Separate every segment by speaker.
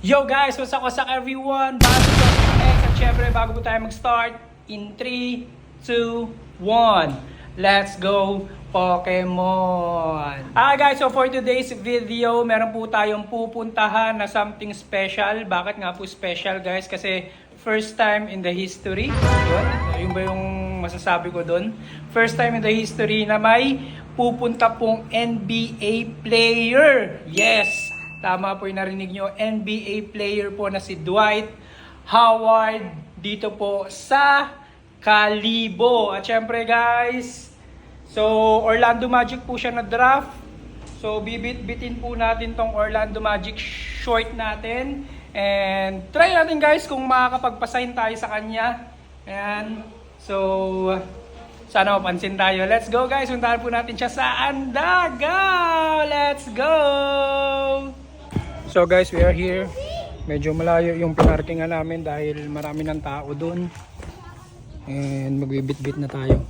Speaker 1: Yo guys, what's up everyone? Bago po sa X at syempre bago po tayo mag-start in 3, 2, 1. Let's go Pokemon! Guys, so for today's video, meron po tayong pupuntahan na something special. Bakit nga po special guys? Kasi first time in the history. Yun ba yung masasabi ko doon? First time in the history na may pupunta pong NBA player. Yes! Tama po yung narinig nyo, NBA player po na si Dwight Howard dito po sa Kalibo. At syempre guys, so Orlando Magic po siya na draft. So bibit-bitin po natin tong Orlando Magic short natin. And try natin guys kung makakapagpasign tayo sa kanya. Ayan. So sana mapansin tayo. Let's go guys, puntahan po natin siya sa Andagaw. Let's go! So guys, we are here. Medyo malayo yung pinarkingan namin dahil marami ng tao doon. And magbibit-bit na tayo.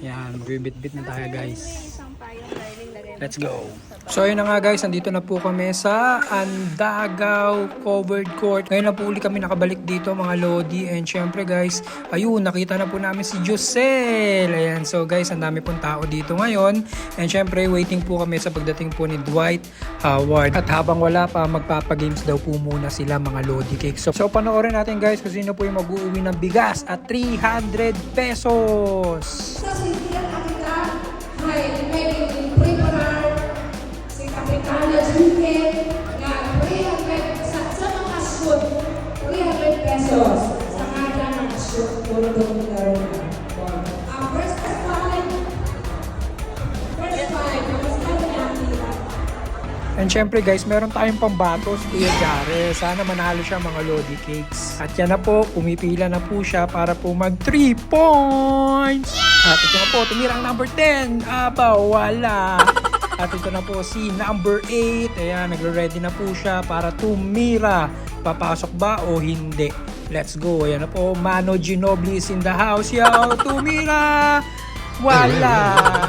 Speaker 1: Yan, magbibit-bit na tayo guys. Let's go. So ayun na nga guys, nandito na po kami sa Andagaw Covered Court. Ngayon na po uli kami nakabalik dito mga Lodi. And syempre guys, ayun, nakita na po namin si Josel. Ayan, so guys, ang dami pong tao dito ngayon. And syempre, waiting po kami sa pagdating po ni Dwight Howard. At habang wala pa, magpapagames daw po muna sila mga Lodi Cakes. So panoorin natin guys kung sino po yung mag-uuwi ng bigas at 300 pesos. And syempre guys, meron tayong pambatos, Kuya Jare. Sana manalo siya mga Lodi Cakes. At yan na po, pumipila na po siya para po mag 3 points. At ito na po, tumira ang number 10. Aba, wala. At ito na po si number 8. Ayan, nagre-ready na po siya para tumira. Papasok ba o hindi? Let's go. Ayan na po, Mano Ginobili is in the house. Yo, tumira! Wala!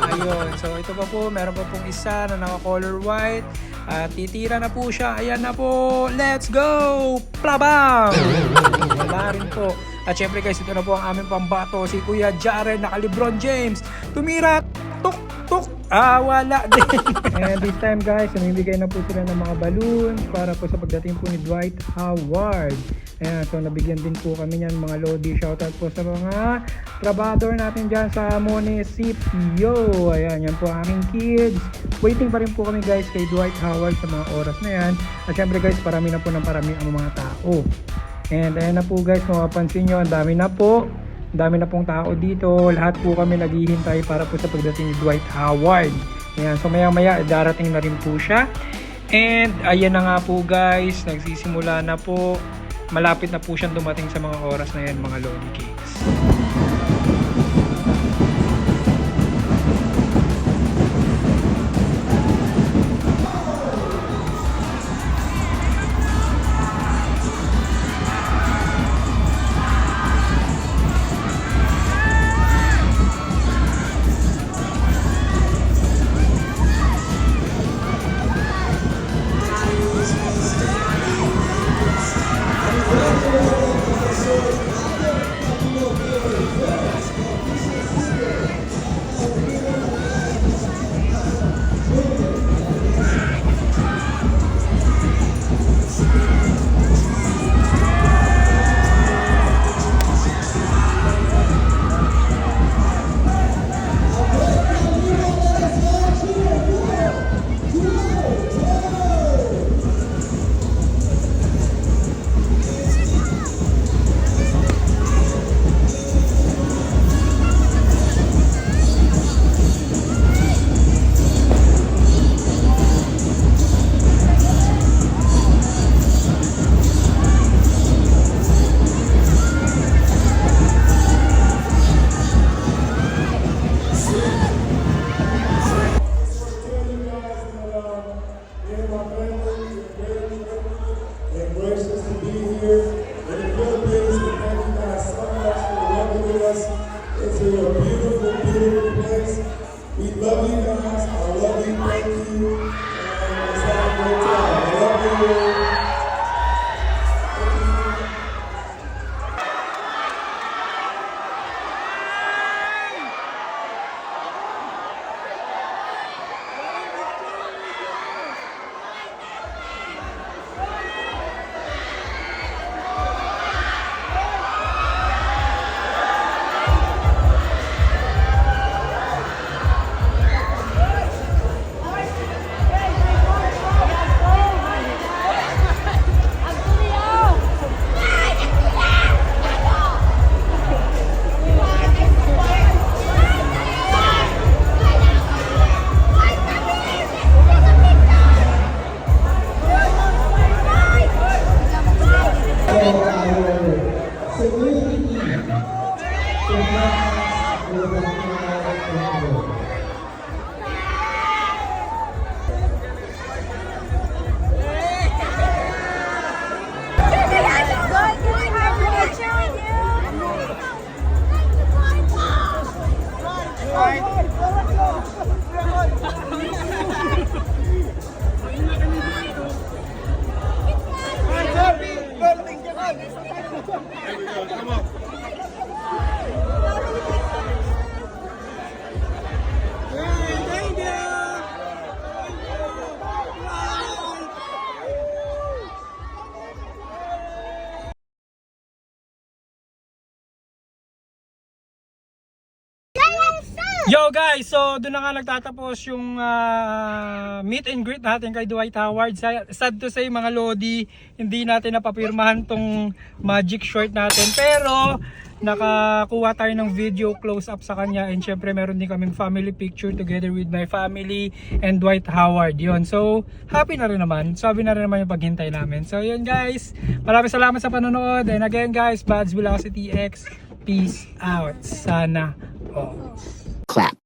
Speaker 1: Ayun. So ito pa po, meron pa pong isa na naka-color white. At titira na po siya. Ayan na po. Let's go! Plabang! Wala rin po. At syempre guys, ito na po ang aming pambato. Si Kuya Jaren, naka-Lebron James. Tumira! Tuk! Tuk! Wala din. And this time guys, namimigay na po sila ng mga balloons para po sa pagdating po ni Dwight Howard. Ayan, so nabigyan din po kami niyan mga Lodi. Shoutout po sa mga trabador natin dyan sa munisipyo. Ayan, yan po aming kids. Waiting pa rin po kami guys kay Dwight Howard sa mga oras na yan. At syempre guys, parami na po ng parami ang mga tao. And ayan na po guys, kung mapansin nyo, ang dami na po. Ang dami na pong tao dito. Lahat po kami naghihintay para po sa pagdating ni Dwight Howard. Ayan, so maya maya darating na rin po siya. And ayan na nga po guys, nagsisimula na po. Malapit na po siyang dumating sa mga oras na yan mga Lodi Cakes. Yo guys, so doon na nga nagtatapos yung meet and greet natin kay Dwight Howard. Sad to say mga Lodi, hindi natin napapirmahan tong magic short natin. Pero nakakuha tayo ng video close up sa kanya, and syempre meron din kaming family picture together with my family and Dwight Howard. Yun, so happy na rin naman. Sabi na rin naman yung paghintay namin. So yun guys, maraming salamat sa panonood. And again guys, Bads Velocity X, peace out. Sana all.
Speaker 2: Clap.